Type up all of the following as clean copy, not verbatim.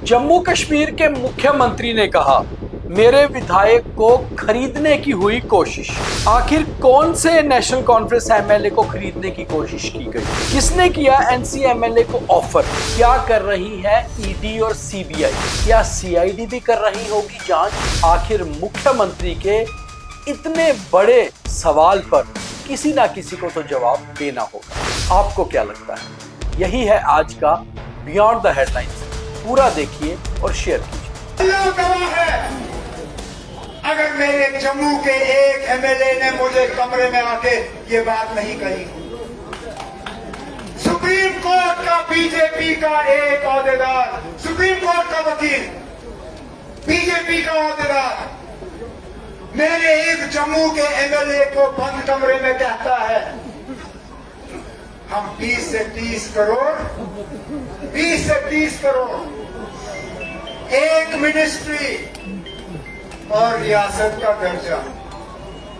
जम्मू कश्मीर के मुख्यमंत्री ने कहा, मेरे विधायक को खरीदने की हुई कोशिश। आखिर कौन से नेशनल कॉन्फ्रेंस एमएलए को खरीदने की कोशिश की गई? किसने किया एनसी एमएलए को ऑफर? क्या कर रही है ईडी और सीबीआई? क्या सीआईडी भी कर रही होगी जांच? आखिर मुख्यमंत्री के इतने बड़े सवाल पर किसी ना किसी को तो जवाब देना होगा। आपको क्या लगता है? यही है आज का बियॉन्ड द हेडलाइंस। पूरा देखिए और शेयर कीजिए। अगर मेरे जम्मू के एक एमएलए ने मुझे कमरे में आके ये बात नहीं कही, सुप्रीम कोर्ट का बीजेपी का एक ओहदेदार, सुप्रीम कोर्ट का वकील, बीजेपी का ओहदेदार मेरे एक जम्मू के एमएलए को बंद कमरे में कहता है, हम 20 से 30 करोड़ एक मिनिस्ट्री और रियासत का दर्जा,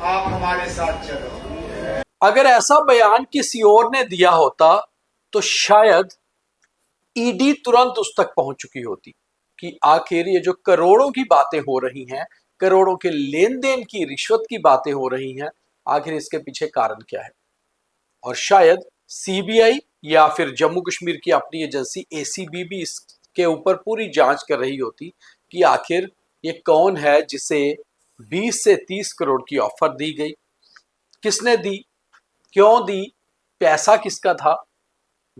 आप हमारे साथ चलो। अगर ऐसा बयान किसी और ने दिया होता तो शायद ईडी तुरंत उस तक पहुंच चुकी होती कि आखिर ये जो करोड़ों की बातें हो रही हैं, करोड़ों के लेन देन की, रिश्वत की बातें हो रही हैं, आखिर इसके पीछे कारण क्या है। और शायद सीबीआई या फिर जम्मू कश्मीर की अपनी एजेंसी एसीबी भी इसके ऊपर पूरी जांच कर रही होती कि आखिर ये कौन है जिसे 20 से 30 करोड़ की ऑफर दी गई, किसने दी, क्यों दी, पैसा किसका था,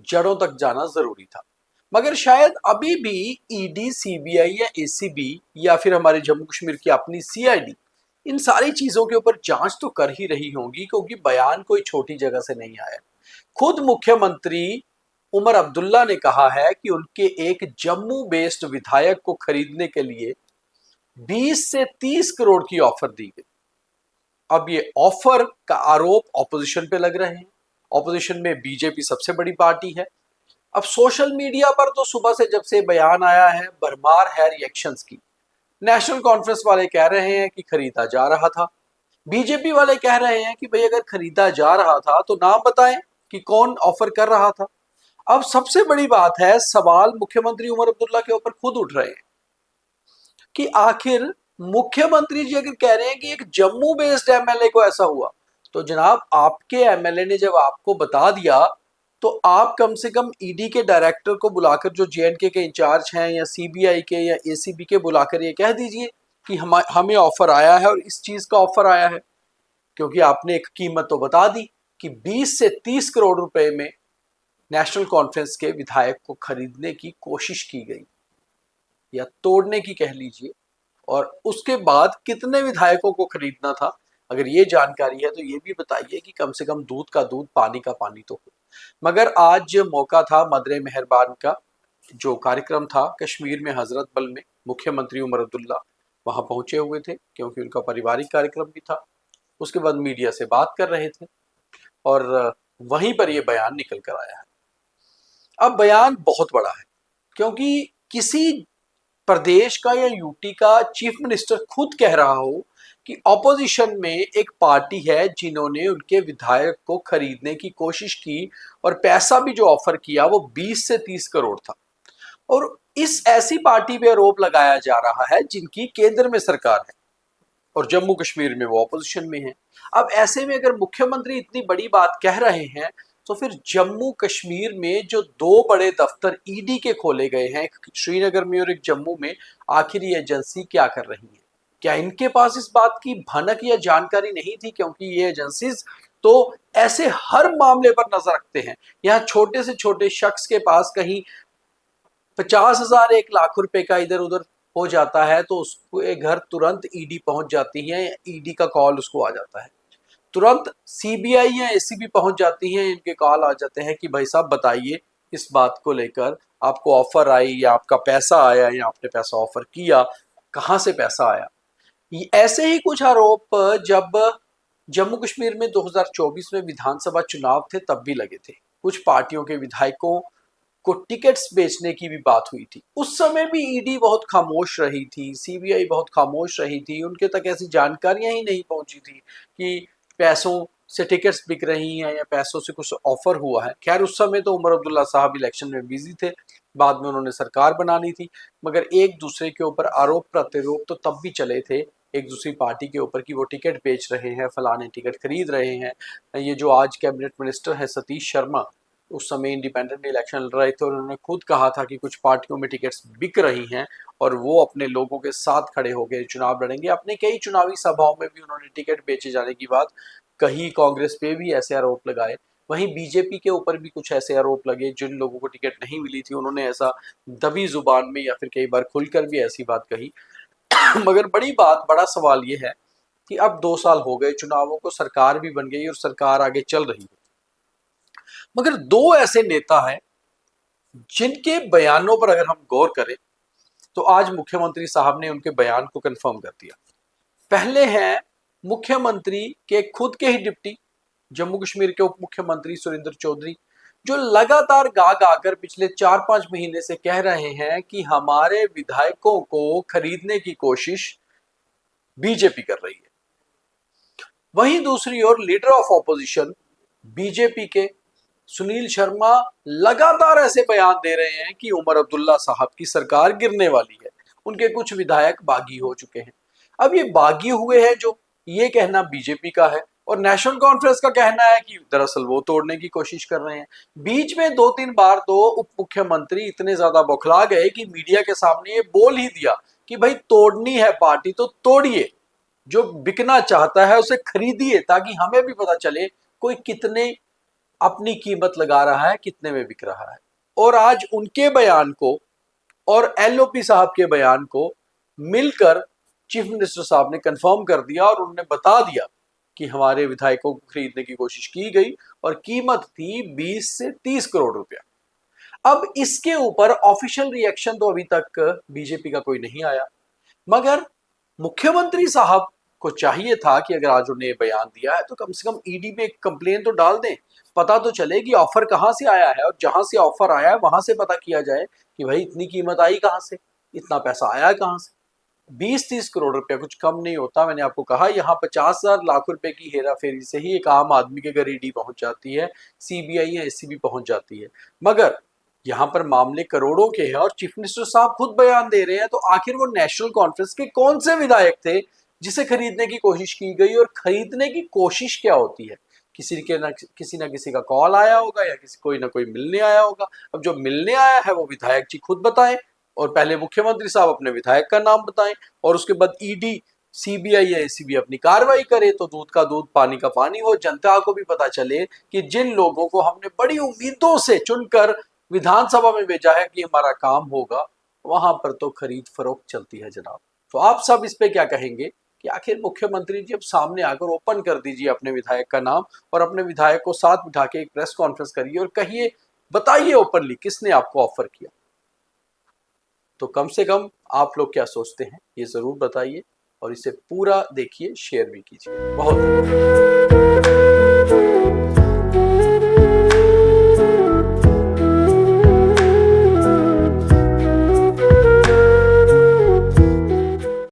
जड़ों तक जाना जरूरी था। मगर शायद अभी भी ईडी, सीबीआई या एसीबी या फिर हमारे जम्मू कश्मीर की अपनी सीआईडी इन सारी चीजों के ऊपर जांच तो कर ही रही होंगी, क्योंकि बयान कोई छोटी जगह से नहीं आया। खुद मुख्यमंत्री उमर अब्दुल्ला ने कहा है कि उनके एक जम्मू बेस्ड विधायक को खरीदने के लिए 20 से 30 करोड़ की ऑफर दी गई। अब ये ऑफर का आरोप ऑपोजिशन पे लग रहे हैं। ऑपोजिशन में बीजेपी सबसे बड़ी पार्टी है। अब सोशल मीडिया पर तो सुबह से जब से बयान आया है भरमार है रिएक्शंस की। नेशनल कॉन्फ्रेंस वाले कह रहे हैं कि खरीदा जा रहा था, बीजेपी वाले कह रहे हैं कि भाई अगर खरीदा जा रहा था तो नाम बताएं कि कौन ऑफर कर रहा था। अब सबसे बड़ी बात है, सवाल मुख्यमंत्री उमर अब्दुल्ला के ऊपर खुद उठ रहे हैं कि आखिर मुख्यमंत्री जी अगर कह रहे हैं कि एक जम्मू बेस्ड एमएलए को ऐसा हुआ, तो जनाब आपके एमएलए ने जब आपको बता दिया तो आप कम से कम ईडी के डायरेक्टर को बुलाकर, जो जेएंडके के इंचार्ज हैं, या सीबीआई के या एसीबी के, बुलाकर ये कह दीजिए कि हमें ऑफर आया है और इस चीज का ऑफर आया है। क्योंकि आपने एक कीमत तो बता दी कि 20 से 30 करोड़ रुपए में नेशनल कॉन्फ्रेंस के विधायक को खरीदने की कोशिश की गई या तोड़ने की कह लीजिए, और उसके बाद कितने विधायकों को खरीदना था। अगर ये जानकारी है तो ये भी बताइए कि कम से कम दूध का दूध, पानी का पानी तो हो। मगर आज मौका था मदरे मेहरबान का, जो कार्यक्रम था कश्मीर में हजरत बल में, मुख्यमंत्री उमर अब्दुल्ला वहां पहुंचे हुए थे क्योंकि उनका पारिवारिक कार्यक्रम भी था। उसके बाद मीडिया से बात कर रहे थे और वहीं पर यह बयान निकल कर आया है। अब बयान बहुत बड़ा है क्योंकि किसी प्रदेश का या यूटी का चीफ मिनिस्टर खुद कह रहा हो कि ऑपोजिशन में एक पार्टी है जिन्होंने उनके विधायक को खरीदने की कोशिश की और पैसा भी जो ऑफर किया वो 20 से 30 करोड़ था। और इस ऐसी पार्टी पे आरोप लगाया जा रहा है जिनकी केंद्र में सरकार है और जम्मू कश्मीर में वो ऑपोजिशन में है। अब ऐसे में अगर मुख्यमंत्री इतनी बड़ी बात कह रहे हैं तो फिर जम्मू कश्मीर में जो दो बड़े दफ्तर ईडी के खोले गए हैं, एक श्रीनगर में और एक जम्मू में, आखिर ये एजेंसी क्या कर रही है? क्या इनके पास इस बात की भनक या जानकारी नहीं थी? क्योंकि ये एजेंसीज तो ऐसे हर मामले पर नजर रखते हैं। यहाँ छोटे से छोटे शख्स के पास कहीं 50,000 1 लाख रुपए का इधर उधर हो जाता है तो उसके घर तुरंत ईडी पहुंच जाती है, ईडी का कॉल उसको आ जाता है। तुरंत सीबीआई या एसीबी पहुंच जाती है, इनके कॉल आ जाते हैं कि भाई साहब बताइए इस बात को लेकर, आपको ऑफर आई या आपका पैसा आया या आपने पैसा ऑफर किया, कहां से पैसा आया। ऐसे ही कुछ आरोप जब जम्मू कश्मीर में 2024 में विधानसभा चुनाव थे तब भी लगे थे। कुछ पार्टियों के विधायकों को टिकट्स बेचने की भी बात हुई थी। उस समय भी ईडी बहुत खामोश रही थी, सीबीआई बहुत खामोश रही थी, उनके तक ऐसी जानकारियां ही नहीं पहुंची थी कि पैसों से टिकट्स बिक रही हैं या पैसों से कुछ ऑफर हुआ है। खैर उस समय तो उमर अब्दुल्ला साहब इलेक्शन में बिजी थे, बाद में उन्होंने सरकार बनानी थी, मगर एक दूसरे के ऊपर आरोप प्रत्यारोप तो तब भी चले थे एक दूसरी पार्टी के ऊपर कि वो टिकट बेच रहे हैं, फलाने टिकट खरीद रहे हैं। ये जो आज कैबिनेट मिनिस्टर है सतीश शर्मा, उस समय इंडिपेंडेंट इलेक्शन लड़ रहे थे और उन्होंने खुद कहा था कि कुछ पार्टियों में टिकट्स बिक रही हैं और वो अपने लोगों के साथ खड़े होकर चुनाव लड़ेंगे। अपने कई चुनावी सभाओं में भी उन्होंने टिकट बेचे जाने की बात कही, कांग्रेस पे भी ऐसे आरोप लगाए। वहीं बीजेपी के ऊपर भी कुछ ऐसे आरोप लगे, जिन लोगों को टिकट नहीं मिली थी उन्होंने ऐसा दबी जुबान में या फिर कई बार खुलकर भी ऐसी बात कही। मगर बड़ा सवाल ये है कि अब 2 साल हो गए चुनावों को, सरकार भी बन गई और सरकार आगे चल रही है, मगर 2 ऐसे नेता हैं जिनके बयानों पर अगर हम गौर करें तो आज मुख्यमंत्री साहब ने उनके बयान को कंफर्म कर दिया। पहले हैं मुख्यमंत्री के खुद के ही डिप्टी जम्मू कश्मीर के उप मुख्यमंत्री सुरेंद्र चौधरी, जो लगातार गा गा कर पिछले 4-5 महीने से कह रहे हैं कि हमारे विधायकों को खरीदने की कोशिश बीजेपी कर रही है। वहीं दूसरी ओर लीडर ऑफ ऑपोजिशन बीजेपी के सुनील शर्मा लगातार ऐसे बयान दे रहे हैं कि उमर अब्दुल्ला साहब की सरकार गिरने वाली है, उनके कुछ विधायक बागी हो चुके हैं। अब ये बागी हुए हैं जो, ये कहना बीजेपी का है और नेशनल कॉन्फ्रेंस का कहना है कि दरअसल वो तोड़ने की कोशिश कर रहे हैं। बीच में 2-3 बार तो उप मुख्यमंत्री इतने ज्यादा बौखला गए कि मीडिया के सामने ये बोल ही दिया कि भाई तोड़नी है पार्टी तो तोड़िए, जो बिकना चाहता है उसे खरीदिए, ताकि हमें भी पता चले कोई कितने अपनी कीमत लगा रहा है, कितने में बिक रहा है। और आज उनके बयान को और एलओपी साहब के बयान को मिलकर चीफ मिनिस्टर साहब ने कंफर्म कर दिया और उन्होंने बता दिया कि हमारे विधायकों को खरीदने की कोशिश की गई और कीमत थी 20 से 30 करोड़ रुपया। अब इसके ऊपर ऑफिशियल रिएक्शन तो अभी तक बीजेपी का कोई नहीं आया, मगर मुख्यमंत्री साहब को चाहिए था कि अगर आज उन्हें बयान दिया है तो कम से कम ईडी में एक कंप्लेन तो डाल दें, पता तो चले कि ऑफर कहां से आया है, और जहां से ऑफर आया है वहां से पता किया जाए कि भाई इतनी कीमत आई कहां से, इतना पैसा आया कहां से। 20-30 करोड़ रुपया कुछ कम नहीं होता। मैंने आपको कहा यहाँ 50,000 लाख रुपए की हेरा फेरी से ही एक आम आदमी के घर ईडी पहुंच जाती है, सीबीआई या एसीबी पहुंच जाती है, मगर यहाँ पर मामले करोड़ों के हैं और चीफ मिनिस्टर साहब खुद बयान दे रहे हैं। तो आखिर वो नेशनल कॉन्फ्रेंस के कौन से विधायक थे जिसे खरीदने की कोशिश की गई, और खरीदने की कोशिश क्या होती है? किसी ना किसी का कॉल आया होगा या कोई ना कोई मिलने आया होगा। अब जो मिलने आया है वो विधायक जी खुद बताएं, और पहले मुख्यमंत्री साहब अपने विधायक का नाम बताएं, और उसके बाद ईडी, सीबीआई या एसीबी अपनी कार्रवाई करे, तो दूध का दूध पानी का पानी हो। जनता को भी पता चले कि जिन लोगों को हमने बड़ी उम्मीदों से चुनकर विधानसभा में भेजा है कि हमारा काम होगा, वहां पर तो खरीद फरोख्त चलती है जनाब। तो आप सब इस पे क्या कहेंगे कि आखिर मुख्यमंत्री जी अब सामने आकर ओपन कर दीजिए अपने विधायक का नाम और अपने विधायक को साथ बिठा के एक प्रेस कॉन्फ्रेंस करिए और कहिए, बताइए ओपनली किसने आपको ऑफर किया। तो कम से कम आप लोग क्या सोचते हैं ये जरूर बताइए और इसे पूरा देखिए, शेयर भी कीजिए। बहुत